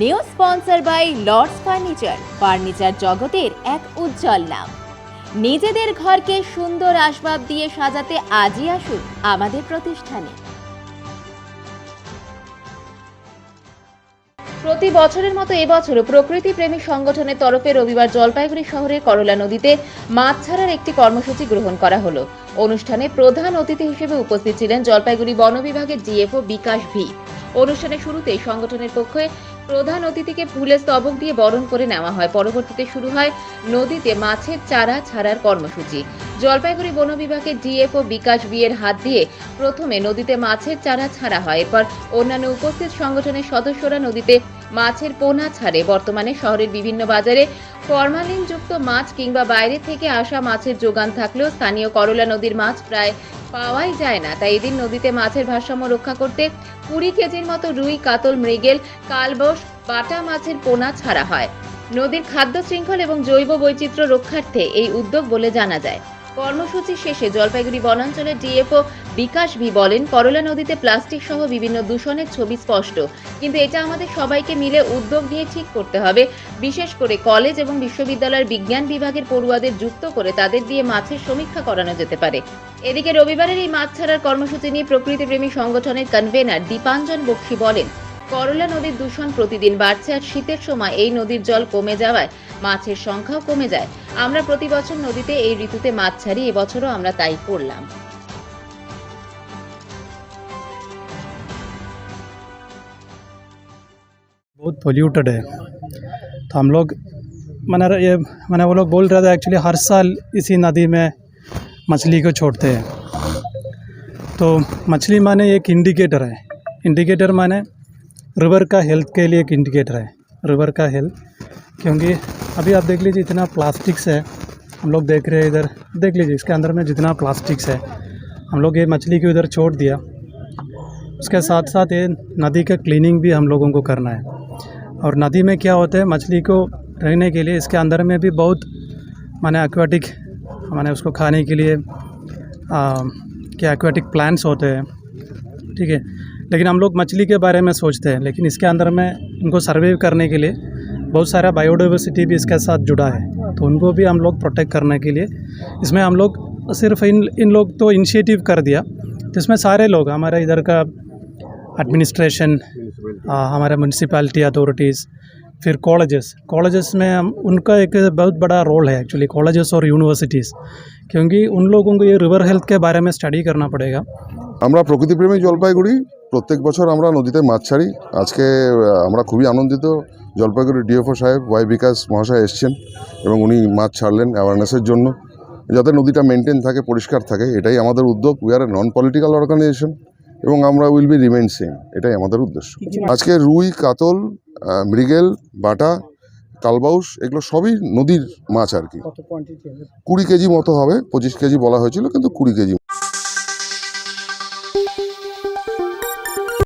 New sponsor by Lords furniture জগতের এক উজ্জ্বল নাম। নিজেদের ঘরকে সুন্দর আসবাব দিয়ে সাজাতে আজই আসুন আমাদের প্রতিষ্ঠানে। প্রতি বছরের মতো এবছরও প্রকৃতি প্রেমী সংগঠনের তরফে রবিবার জলপাইগুড়ি শহরের করলা নদীতে মাছ ছাড়ার একটি কর্মসূচি গ্রহণ করা হলো। অনুষ্ঠানে প্রধান অতিথি হিসেবে উপস্থিত ছিলেন জলপাইগুড়ি বন বিভাগের ডিএফও বিকাশ ভি। অনুষ্ঠানের শুরুতেই সংগঠনের পক্ষে প্রধান অতিথিকে ফুলের স্তবক দিয়ে বরণ করে নেওয়া হয়। পরবর্তীতে শুরু হয় নদীতে মাছের চারা ছাড়ার কর্মসূচি। জলপাইগুড়ি বন বিভাগের ডিএফও বিকাশ ভি এর হাত দিয়ে প্রথমে নদীতে মাছের চারা ছাড়া হয়। এরপর অন্যান্য উপস্থিত সংগঠনের সদস্যরা নদীতে মাছের পোনা ছাড়ে। বর্তমানে শহরের বিভিন্ন বাজারে ফরমালিনযুক্ত মাছ কিংবা বাইরে থেকে আসা মাছের যোগান থাকলেও স্থানীয় করলা নদীর মাছ প্রায় পাওয়াই যায় না। তাই এদিন নদীতে মাছের ভারসাম্য রক্ষা করতে 20 কেজির মতো রুই, কাতল, মৃগেল, কালবোস, বাটা মাছের পোনা ছাড়া হয়। নদীর খাদ্য শৃঙ্খল এবং জৈব বৈচিত্র্য রক্ষার্থে এই উদ্যোগ বলে জানা যায়। কর্মসূচি শেষে জলপাইগুড়ি বনাঞ্চলের ডিএফও বিকাশ ভি বলেন, করলা নদীতে প্লাস্টিক সহ বিভিন্ন দূষণের ছবি স্পষ্ট, কিন্তু এটা আমাদের সবাইকে মিলে উদ্যোগ নিয়ে ঠিক করতে হবে। বিশেষ করে কলেজ এবং বিশ্ববিদ্যালয়ের বিজ্ঞান বিভাগের পড়ুয়াদের যুক্ত করে তাদের দিয়ে মাছের সমীক্ষা করানো যেতে পারে। এদিকে রবিবারের এই মাছ ছাড়ার কর্মসূচি নিয়ে প্রকৃতিপ্রেমী সংগঠনের কনভেনার দীপাঞ্জন বক্সী বলেন, করলা নদীর দূষণ প্রতিদিন বাড়ছে আর শীতের সময় এই নদীর জল কমে যাওয়ায় মাছের সংখ্যাও কমে যায়। আমরা প্রতি বছর নদীতে এই ঋতুতে মাছ ছাড়ি, এবছরও আমরা তাই করলাম। बहुत पोल्यूटेड है, तो हम लोग मैंने वो लोग बोल रहे थे एक्चुअली हर साल इसी नदी में मछली को छोड़ते हैं। तो मछली माने एक इंडिकेटर है, इंडिकेटर माने रिवर का हेल्थ के लिए एक इंडिकेटर है, रिवर का हेल्थ। क्योंकि अभी आप देख लीजिए इतना प्लास्टिक्स है, हम लोग देख रहे हैं इधर, देख लीजिए इसके अंदर में जितना प्लास्टिक्स है, हम लोग ये मछली को इधर छोड़ दिया। उसके साथ साथ ये नदी का क्लीनिंग भी हम लोगों को करना है। और नदी में क्या होता है, मछली को रहने के लिए इसके अंदर में भी बहुत माने एक्वाटिक माने उसको खाने के लिए क्या एक्वाटिक प्लांट्स होते हैं, ठीक है। लेकिन हम लोग मछली के बारे में सोचते हैं, लेकिन इसके अंदर में उनको सर्वाइव करने के लिए बहुत सारा बायोडाइवर्सिटी भी इसके साथ जुड़ा है, तो उनको भी हम लोग प्रोटेक्ट करने के लिए इसमें हम लोग सिर्फ इन लोग तो इनिशिएटिव कर दिया, तो इसमें सारे लोग हमारे इधर का एडमिनिस्ट्रेशन, हमारे म्यूनसिपैलिटी अथॉरिटीज़, फिर कॉलेजेस में उनका एक बहुत बड़ा रोल है एक्चुअली, कॉलेजेस और यूनिवर्सिटीज़, क्योंकि उन लोगों को ये रिवर हेल्थ के बारे में स्टडी करना पड़ेगा। আমরা প্রকৃতিপ্রেমী জলপাইগুড়ি প্রত্যেক বছর আমরা নদীতে মাছ ছাড়ি। আজকে আমরা খুবই আনন্দিত, জলপাইগুড়ি ডিএফও সাহেব ওয়াই বিকাশ মহাশয় এসছেন এবং উনি মাছ ছাড়লেন অ্যাওয়ারনেসের জন্য, যাতে নদীটা মেনটেন থাকে, পরিষ্কার থাকে। এটাই আমাদের উদ্যোগ। We are a non political organisation এবং আমরা উইল বি রিমেইন সেম, এটাই আমাদের উদ্দেশ্য। আজকে রুই, কাতল, মৃগেল, বাটা, কালবাউস এগুলো সবই নদীর মাছ আর কি। 20 কেজি মতো হবে, 25 কেজি বলা হয়েছিল কিন্তু 20 কেজি।